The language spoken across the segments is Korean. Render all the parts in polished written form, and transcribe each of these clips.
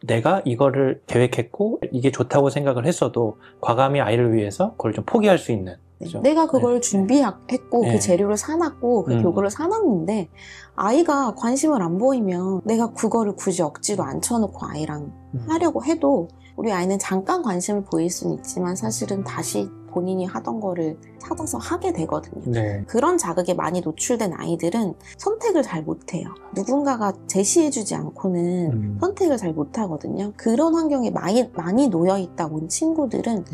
내가 이거를 계획했고 이게 좋다고 생각을 했어도 과감히 아이를 위해서 그걸 좀 포기할 수 있는. 그렇죠? 내가 그걸 네. 준비했고 네. 그 재료를 사놨고 그 교구를 사놨는데 아이가 관심을 안 보이면 내가 그거를 굳이 억지로 앉혀놓고 아이랑 하려고 해도 우리 아이는 잠깐 관심을 보일 수는 있지만 사실은 다시 본인이 하던 거를 찾아서 하게 되거든요. 네. 그런 자극에 많이 노출된 아이들은 선택을 잘 못해요. 누군가가 제시해주지 않고는 선택을 잘 못하거든요. 그런 환경에 많이 놓여있다 온 친구들은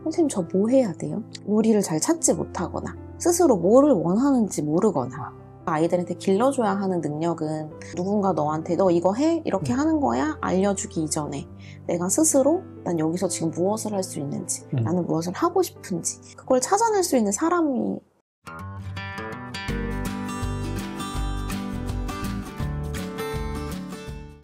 선생님 저 뭐 해야 돼요? 놀이를 잘 찾지 못하거나 스스로 뭐를 원하는지 모르거나 아이들한테 길러줘야 하는 능력은 누군가 너한테 너 이거 해? 이렇게 하는 거야? 알려주기 이전에 내가 스스로 난 여기서 지금 무엇을 할 수 있는지 나는 무엇을 하고 싶은지 그걸 찾아낼 수 있는 사람이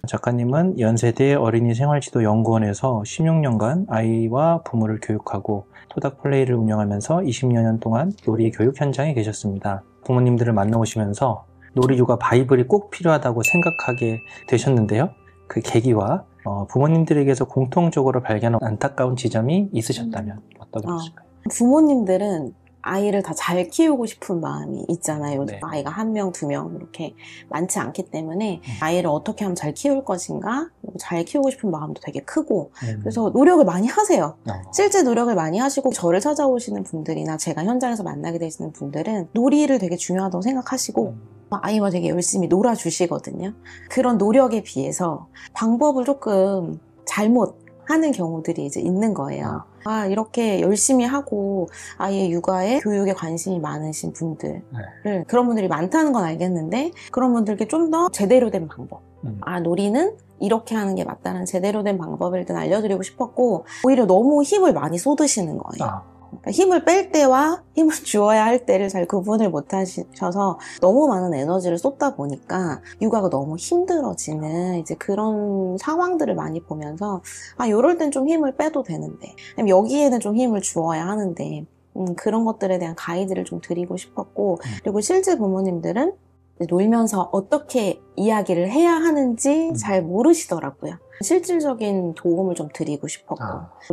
작가님은 연세대 어린이생활지도연구원에서 16년간 아이와 부모를 교육하고 토닥플레이를 운영하면서 20여 년 동안 놀이 교육 현장에 계셨습니다. 부모님들을 만나오시면서 놀이 육아 바이블이 꼭 필요하다고 생각하게 되셨는데요. 그 계기와 부모님들에게서 공통적으로 발견한 안타까운 지점이 있으셨다면 어떤 것일까요? 부모님들은 아이를 다 잘 키우고 싶은 마음이 있잖아요. 네. 아이가 1명, 2명 이렇게 많지 않기 때문에 아이를 어떻게 하면 잘 키울 것인가 잘 키우고 싶은 마음도 되게 크고 그래서 노력을 많이 하세요. 실제 노력을 많이 하시고 저를 찾아오시는 분들이나 제가 현장에서 만나게 되시는 분들은 놀이를 되게 중요하다고 생각하시고 아이와 되게 열심히 놀아주시거든요. 그런 노력에 비해서 방법을 조금 잘못 하는 경우들이 이제 있는 거예요. 이렇게 열심히 하고 아이의 육아에 교육에 관심이 많으신 분들 그런 분들이 많다는 건 알겠는데 그런 분들께 좀 더 제대로 된 방법 놀이는 이렇게 하는 게 맞다는 제대로 된 방법을 일단 알려드리고 싶었고 오히려 너무 힘을 많이 쏟으시는 거예요. 그러니까 힘을 뺄 때와 힘을 주어야 할 때를 잘 구분을 못 하셔서 너무 많은 에너지를 쏟다 보니까 육아가 너무 힘들어지는 이제 그런 상황들을 많이 보면서 요럴 땐 좀 힘을 빼도 되는데 여기에는 좀 힘을 주어야 하는데 그런 것들에 대한 가이드를 좀 드리고 싶었고 그리고 실제 부모님들은 놀면서 어떻게 이야기를 해야 하는지 잘 모르시더라고요. 실질적인 도움을 좀 드리고 싶었고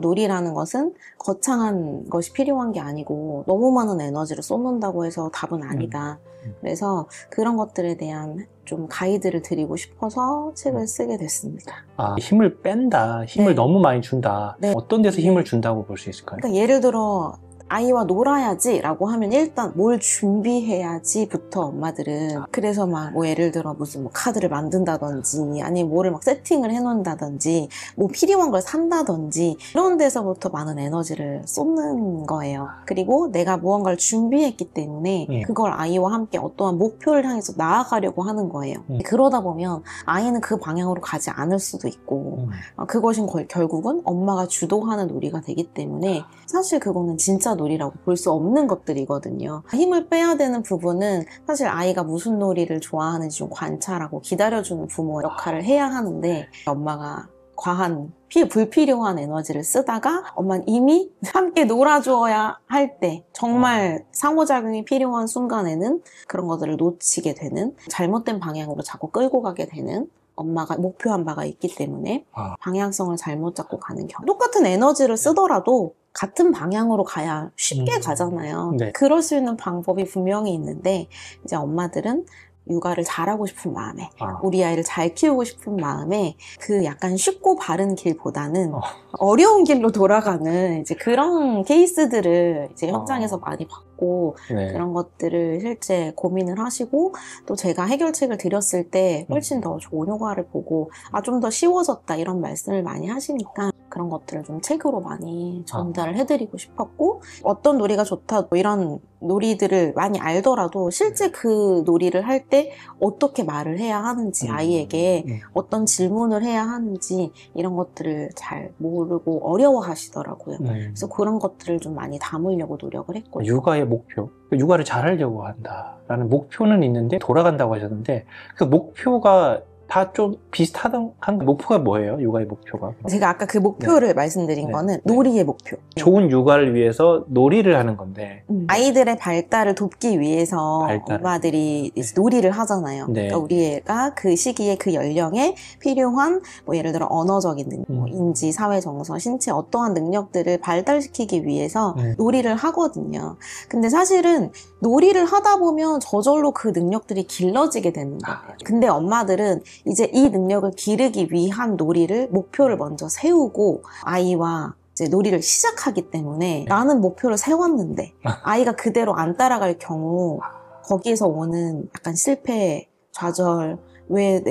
놀이라는 것은 거창한 것이 필요한 게 아니고 너무 많은 에너지를 쏟는다고 해서 답은 아니다. 그래서 그런 것들에 대한 좀 가이드를 드리고 싶어서 책을 쓰게 됐습니다. 힘을 뺀다, 힘을 너무 많이 준다. 어떤 데서 힘을 준다고 볼 수 있을까요? 그러니까 예를 들어 아이와 놀아야지 라고 하면 일단 뭘 준비해야지 부터 엄마들은 그래서 막 예를 들어 무슨 카드를 만든다든지 아니면 뭐를 막 세팅을 해놓는다든지 필요한 걸 산다든지 이런 데서부터 많은 에너지를 쏟는 거예요. 그리고 내가 무언가를 준비했기 때문에 그걸 아이와 함께 어떠한 목표를 향해서 나아가려고 하는 거예요. 그러다 보면 아이는 그 방향으로 가지 않을 수도 있고 그것은 결국은 엄마가 주도하는 놀이가 되기 때문에 사실 그거는 진짜 놀이라고 볼 수 없는 것들이거든요. 힘을 빼야 되는 부분은 사실 아이가 무슨 놀이를 좋아하는지 좀 관찰하고 기다려주는 부모 역할을 해야 하는데 엄마가 과한 불필요한 에너지를 쓰다가 엄마는 이미 함께 놀아주어야 할 때 정말 상호작용이 필요한 순간에는 그런 것들을 놓치게 되는 잘못된 방향으로 자꾸 끌고 가게 되는 엄마가 목표한 바가 있기 때문에 방향성을 잘못 잡고 가는 경우 똑같은 에너지를 쓰더라도 같은 방향으로 가야 쉽게 가잖아요. 그럴 수 있는 방법이 분명히 있는데 이제 엄마들은 육아를 잘하고 싶은 마음에 우리 아이를 잘 키우고 싶은 마음에 그 약간 쉽고 바른 길보다는 어려운 길로 돌아가는 이제 그런 케이스들을 이제 현장에서 많이 봤고 그런 것들을 실제 고민을 하시고 또 제가 해결책을 드렸을 때 훨씬 더 좋은 효과를 보고 좀 더 쉬워졌다 이런 말씀을 많이 하시니까 그런 것들을 좀 책으로 많이 전달을 해드리고 싶었고 어떤 놀이가 좋다 이런 놀이들을 많이 알더라도 실제 그 놀이를 할 때 어떻게 말을 해야 하는지 아이에게 어떤 질문을 해야 하는지 이런 것들을 잘 모르고 어려워하시더라고요. 그래서 그런 것들을 좀 많이 담으려고 노력을 했고요. 육아의 목표, 육아를 잘하려고 한다라는 목표는 있는데 돌아간다고 하셨는데 그 목표가 다 좀 비슷한 목표가 뭐예요? 육아의 목표가? 제가 아까 그 목표를 말씀드린 네. 거는 놀이의 목표. 좋은 육아를 위해서 놀이를 하는 건데 아이들의 발달을 돕기 위해서 엄마들이 이제 놀이를 하잖아요. 네. 그러니까 우리 애가 그 시기에 그 연령에 필요한 뭐 예를 들어 언어적인 능력, 뭐 인지, 사회 정서, 신체 어떠한 능력들을 발달시키기 위해서 놀이를 하거든요. 근데 사실은 놀이를 하다 보면 저절로 그 능력들이 길러지게 되는 거예요. 근데 엄마들은 이제 이 능력을 기르기 위한 놀이를 목표를 먼저 세우고 아이와 이제 놀이를 시작하기 때문에 나는 목표를 세웠는데 아이가 그대로 안 따라갈 경우 거기에서 오는 약간 실패, 좌절, 왜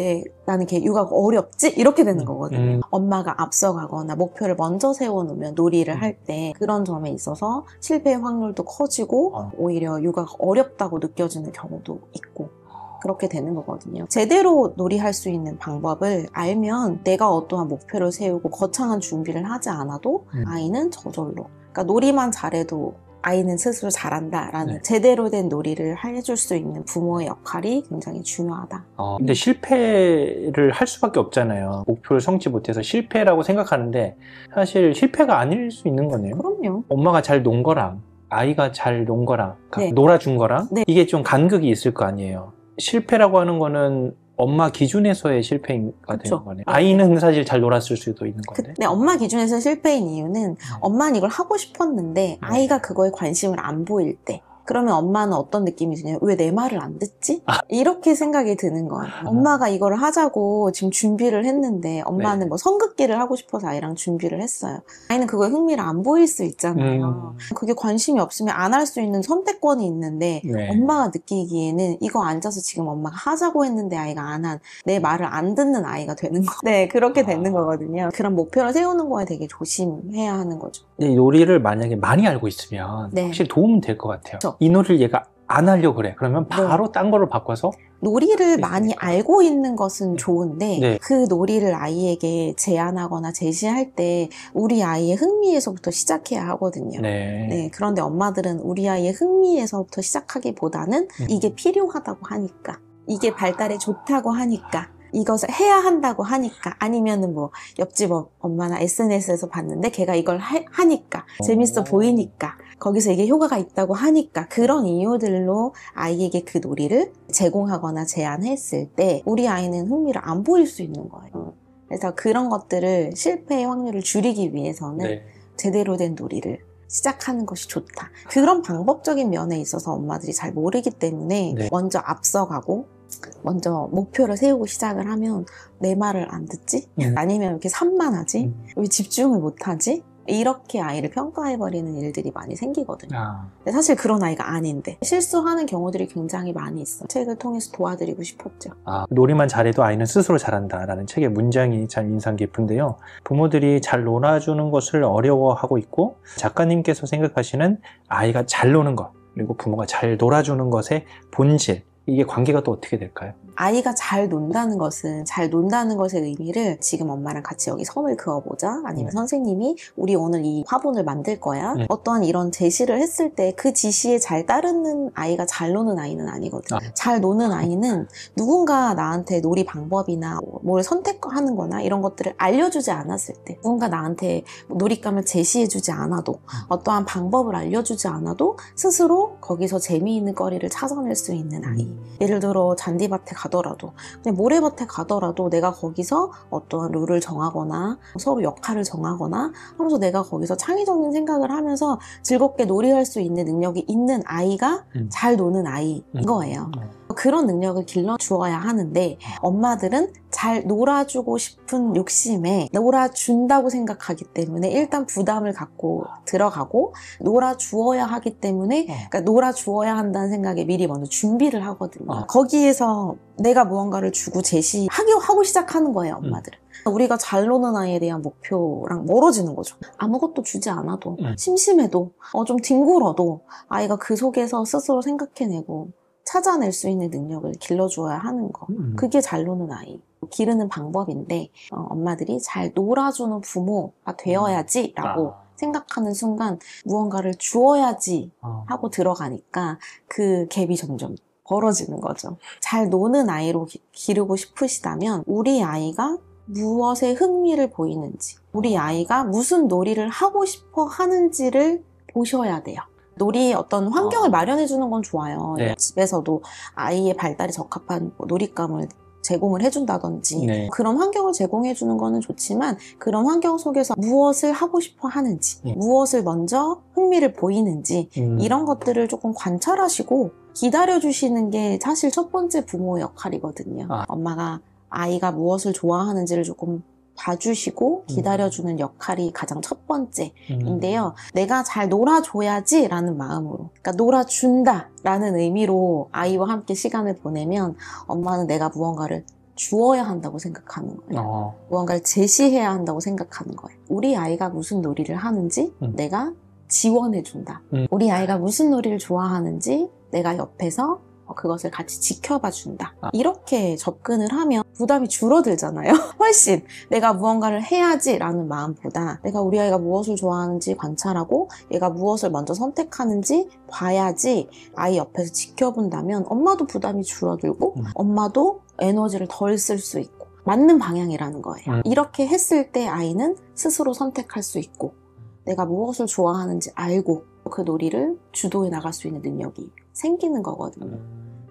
나는 이렇게 육아가 어렵지? 이렇게 되는 거거든요. 엄마가 앞서가거나 목표를 먼저 세워놓으면 놀이를 할 때 그런 점에 있어서 실패의 확률도 커지고 오히려 육아가 어렵다고 느껴지는 경우도 있고 그렇게 되는 거거든요. 제대로 놀이할 수 있는 방법을 알면 내가 어떠한 목표를 세우고 거창한 준비를 하지 않아도 아이는 저절로 그러니까 놀이만 잘해도 아이는 스스로 잘한다라는 제대로 된 놀이를 해줄 수 있는 부모의 역할이 굉장히 중요하다. 근데 실패를 할 수밖에 없잖아요. 목표를 성취 못해서 실패라고 생각하는데 사실 실패가 아닐 수 있는 거네요. 그럼요. 엄마가 잘 논 거랑 아이가 잘 논 거랑 놀아준 거랑 이게 좀 간극이 있을 거 아니에요. 실패라고 하는 거는 엄마 기준에서의 실패가 되는 거네요. 아이는 사실 잘 놀았을 수도 있는 건데. 네, 엄마 기준에서 실패인 이유는 엄마는 이걸 하고 싶었는데 아이가 그거에 관심을 안 보일 때 그러면 엄마는 어떤 느낌이 드냐면 왜 내 말을 안 듣지? 이렇게 생각이 드는 거예요. 엄마가 이걸 하자고 지금 준비를 했는데 엄마는 뭐 선긋기를 하고 싶어서 아이랑 준비를 했어요. 아이는 그거에 흥미를 안 보일 수 있잖아요. 그게 관심이 없으면 안 할 수 있는 선택권이 있는데 엄마가 느끼기에는 이거 앉아서 지금 엄마가 하자고 했는데 아이가 안 한 내 말을 안 듣는 아이가 되는 거. 네, 그렇게 되는 거거든요. 그런 목표를 세우는 거에 되게 조심해야 하는 거죠. 이 놀이를 만약에 많이 알고 있으면 확실히 도움은 될 것 같아요. 그쵸. 이 놀이를 얘가 안 하려고 그래. 그러면 바로 딴 거로 바꿔서 놀이를 많이 알고 있는 것은 좋은데 그 놀이를 아이에게 제안하거나 제시할 때 우리 아이의 흥미에서부터 시작해야 하거든요. 그런데 엄마들은 우리 아이의 흥미에서부터 시작하기보다는 이게 필요하다고 하니까 이게 발달에 좋다고 하니까 이것을 해야 한다고 하니까 아니면은 뭐 옆집 엄마나 SNS에서 봤는데 걔가 이걸 하니까 재밌어 보이니까 거기서 이게 효과가 있다고 하니까 그런 이유들로 아이에게 그 놀이를 제공하거나 제안했을 때 우리 아이는 흥미를 안 보일 수 있는 거예요. 그래서 그런 것들을 실패의 확률을 줄이기 위해서는 제대로 된 놀이를 시작하는 것이 좋다. 그런 방법적인 면에 있어서 엄마들이 잘 모르기 때문에 먼저 앞서가고 먼저 목표를 세우고 시작을 하면 내 말을 안 듣지? 아니면 이렇게 산만하지? 왜 집중을 못하지? 이렇게 아이를 평가해버리는 일들이 많이 생기거든요. 근데 사실 그런 아이가 아닌데 실수하는 경우들이 굉장히 많이 있어요. 책을 통해서 도와드리고 싶었죠. 놀이만 잘해도 아이는 스스로 잘한다라는 책의 문장이 참 인상 깊은데요. 부모들이 잘 놀아주는 것을 어려워하고 있고 작가님께서 생각하시는 아이가 잘 노는 것 그리고 부모가 잘 놀아주는 것의 본질 이게 관계가 또 어떻게 될까요? 아이가 잘 논다는 것의 의미를 지금 엄마랑 같이 여기 선을 그어보자 아니면 선생님이 우리 오늘 이 화분을 만들 거야 어떠한 이런 제시를 했을 때 그 지시에 잘 따르는 아이가 잘 노는 아이는 아니거든요. 잘 노는 아이는 누군가 나한테 놀이 방법이나 뭘 선택하는 거나 이런 것들을 알려주지 않았을 때 누군가 나한테 놀잇감을 제시해주지 않아도 어떠한 방법을 알려주지 않아도 스스로 거기서 재미있는 거리를 찾아낼 수 있는 아이. 예를 들어 잔디밭에 가더라도 그냥 모래밭에 가더라도 내가 거기서 어떠한 룰을 정하거나 서로 역할을 정하거나 하면서 내가 거기서 창의적인 생각을 하면서 즐겁게 놀이할 수 있는 능력이 있는 아이가 잘 노는 아이인 거예요. 그런 능력을 길러주어야 하는데 엄마들은 잘 놀아주고 싶은 욕심에 놀아준다고 생각하기 때문에 일단 부담을 갖고 들어가고 놀아주어야 하기 때문에 그러니까 놀아주어야 한다는 생각에 미리 먼저 준비를 하거든요. 거기에서 내가 무언가를 주고 하고 시작하는 거예요, 엄마들은. 우리가 잘 노는 아이에 대한 목표랑 멀어지는 거죠. 아무것도 주지 않아도 심심해도 좀 뒹굴어도 아이가 그 속에서 스스로 생각해내고 찾아낼 수 있는 능력을 길러주어야 하는 거. 그게 잘 노는 아이. 기르는 방법인데 엄마들이 잘 놀아주는 부모가 되어야지 라고 생각하는 순간 무언가를 주어야지 하고 들어가니까 그 갭이 점점 벌어지는 거죠. 잘 노는 아이로 기르고 싶으시다면 우리 아이가 무엇에 흥미를 보이는지, 우리 아이가 무슨 놀이를 하고 싶어 하는지를 보셔야 돼요. 놀이 어떤 환경을 마련해 주는 건 좋아요. 네. 집에서도 아이의 발달에 적합한 놀잇감을 제공을 해준다든지 네. 그런 환경을 제공해 주는 거는 좋지만 그런 환경 속에서 무엇을 하고 싶어 하는지, 무엇을 먼저 흥미를 보이는지 이런 것들을 조금 관찰하시고 기다려 주시는 게 사실 첫 번째 부모의 역할이거든요. 엄마가 아이가 무엇을 좋아하는지를 조금 봐주시고 기다려주는 역할이 가장 첫 번째인데요. 내가 잘 놀아줘야지 라는 마음으로, 그러니까 놀아준다 라는 의미로 아이와 함께 시간을 보내면 엄마는 내가 무언가를 주어야 한다고 생각하는 거예요. 무언가를 제시해야 한다고 생각하는 거예요. 우리 아이가 무슨 놀이를 하는지 내가 지원해준다. 우리 아이가 무슨 놀이를 좋아하는지 내가 옆에서 그것을 같이 지켜봐 준다. 이렇게 접근을 하면 부담이 줄어들잖아요. 훨씬 내가 무언가를 해야지 라는 마음보다 내가 우리 아이가 무엇을 좋아하는지 관찰하고 얘가 무엇을 먼저 선택하는지 봐야지 아이 옆에서 지켜본다면 엄마도 부담이 줄어들고 엄마도 에너지를 덜 쓸 수 있고 맞는 방향이라는 거예요. 이렇게 했을 때 아이는 스스로 선택할 수 있고 내가 무엇을 좋아하는지 알고 그 놀이를 주도해 나갈 수 있는 능력이 생기는 거거든요.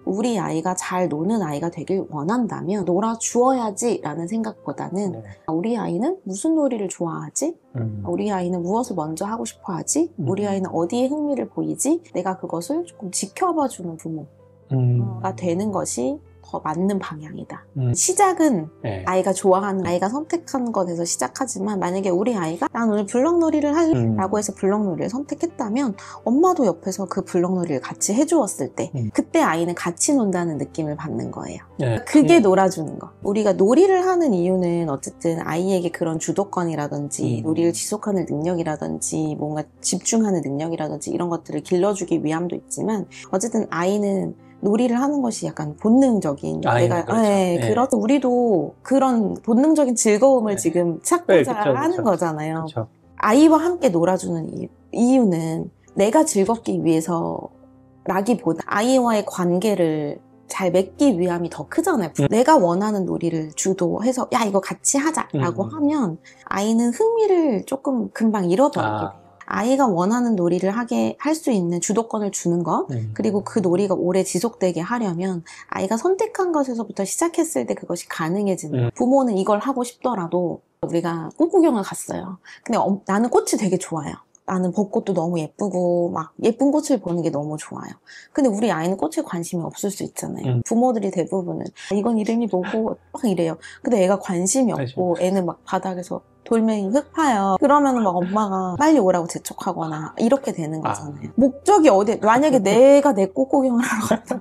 우리 아이가 잘 노는 아이가 되길 원한다면 놀아주어야지 라는 생각보다는 우리 아이는 무슨 놀이를 좋아하지? 우리 아이는 무엇을 먼저 하고 싶어 하지? 우리 아이는 어디에 흥미를 보이지? 내가 그것을 조금 지켜봐주는 부모가 되는 것이 더 맞는 방향이다. 시작은 아이가 좋아하는, 아이가 선택하는 것에서 시작하지만 만약에 우리 아이가 난 오늘 블럭놀이를 할래 라고 해서 블럭놀이를 선택했다면 엄마도 옆에서 그 블럭놀이를 같이 해주었을 때 그때 아이는 같이 논다는 느낌을 받는 거예요. 그게 놀아주는 거. 우리가 놀이를 하는 이유는 어쨌든 아이에게 그런 주도권이라든지 놀이를 지속하는 능력이라든지 뭔가 집중하는 능력이라든지 이런 것들을 길러주기 위함도 있지만 어쨌든 아이는 놀이를 하는 것이 약간 본능적인 내가 그렇죠. 그렇죠. 우리도 그런 본능적인 즐거움을 지금 찾고자 하는 거잖아요. 그렇죠. 아이와 함께 놀아주는 이유는 내가 즐겁기 위해서라기보다 아이와의 관계를 잘 맺기 위함이 더 크잖아요. 내가 원하는 놀이를 주도해서 야 이거 같이 하자라고 하면 아이는 흥미를 조금 금방 잃어버리게 돼요. 아이가 원하는 놀이를 하게 할 수 있는 주도권을 주는 것, 그리고 그 놀이가 오래 지속되게 하려면 아이가 선택한 것에서부터 시작했을 때 그것이 가능해지는 부모는 이걸 하고 싶더라도 우리가 꽃구경을 갔어요. 근데 나는 꽃이 되게 좋아요. 나는 벚꽃도 너무 예쁘고 막 예쁜 꽃을 보는 게 너무 좋아요. 근데 우리 아이는 꽃에 관심이 없을 수 있잖아요. 부모들이 대부분은 이건 이름이 뭐고 막 이래요. 근데 애가 관심이 없고 애는 막 바닥에서 돌멩이 흙 파요. 그러면은 막 엄마가 빨리 오라고 재촉하거나 이렇게 되는 거잖아요. 목적이 어디, 만약에 내가 내 꽃구경을 하러 갔다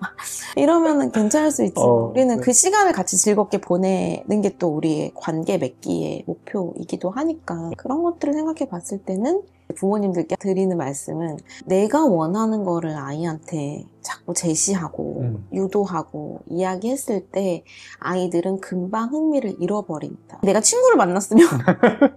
이러면은 괜찮을 수 있지만 우리는 그 시간을 같이 즐겁게 보내는 게 또 우리의 관계 맺기의 목표이기도 하니까 그런 것들을 생각해 봤을 때는 부모님들께 드리는 말씀은 내가 원하는 거를 아이한테 자꾸 제시하고 유도하고 이야기했을 때 아이들은 금방 흥미를 잃어버립니다. 내가 친구를 만났으면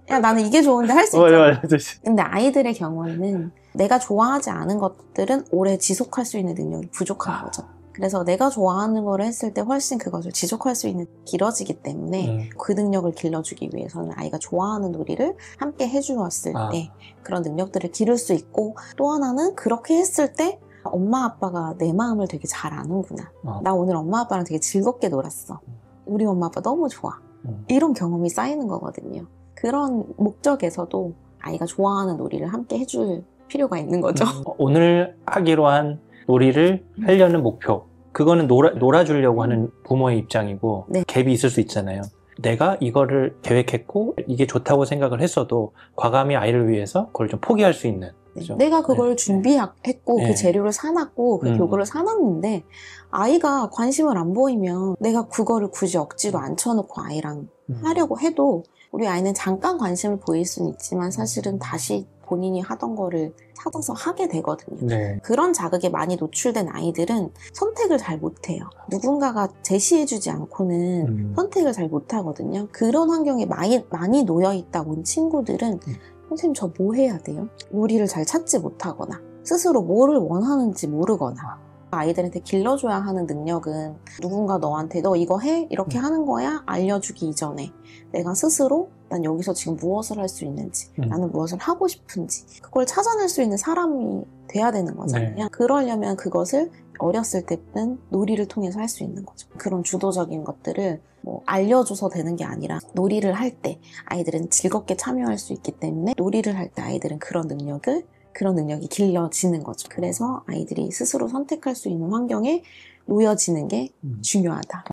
야 나는 이게 좋은데 할 수 있잖아. 근데 아이들의 경우에는 내가 좋아하지 않은 것들은 오래 지속할 수 있는 능력이 부족한 거죠. 그래서 내가 좋아하는 거를 했을 때 훨씬 그것을 지속할 수 있는 길어지기 때문에 그 능력을 길러주기 위해서는 아이가 좋아하는 놀이를 함께 해주었을 때 그런 능력들을 기를 수 있고 또 하나는 그렇게 했을 때 엄마 아빠가 내 마음을 되게 잘 아는구나. 나 오늘 엄마 아빠랑 되게 즐겁게 놀았어. 우리 엄마 아빠 너무 좋아. 이런 경험이 쌓이는 거거든요. 그런 목적에서도 아이가 좋아하는 놀이를 함께 해줄 필요가 있는 거죠. 오늘 하기로 한 놀이를 하려는 목표, 그거는 놀아주려고 하는 부모의 입장이고 갭이 있을 수 있잖아요. 내가 이거를 계획했고 이게 좋다고 생각을 했어도 과감히 아이를 위해서 그걸 좀 포기할 수 있는. 그렇죠? 내가 그걸 준비했고 그 재료를 사놨고 그 교구를 사놨는데 아이가 관심을 안 보이면 내가 그거를 굳이 억지로 앉혀놓고 아이랑 하려고 해도 우리 아이는 잠깐 관심을 보일 수는 있지만 사실은 다시 본인이 하던 거를 찾아서 하게 되거든요. 그런 자극에 많이 노출된 아이들은 선택을 잘 못해요. 누군가가 제시해주지 않고는 선택을 잘 못하거든요. 그런 환경에 많이 놓여있다 온 친구들은 선생님 저 뭐 해야 돼요? 놀이를 잘 찾지 못하거나 스스로 뭐를 원하는지 모르거나 아이들한테 길러줘야 하는 능력은 누군가 너한테 너 이거 해? 이렇게 하는 거야? 알려주기 이전에 내가 스스로 난 여기서 지금 무엇을 할 수 있는지 나는 무엇을 하고 싶은지 그걸 찾아낼 수 있는 사람이 돼야 되는 거잖아요. 네. 그러려면 그것을 어렸을 때는 놀이를 통해서 할 수 있는 거죠. 그런 주도적인 것들을 뭐 알려줘서 되는 게 아니라 놀이를 할 때 아이들은 즐겁게 참여할 수 있기 때문에 놀이를 할 때 아이들은 그런 능력이 길러지는 거죠. 그래서 아이들이 스스로 선택할 수 있는 환경에 놓여지는 게 중요하다.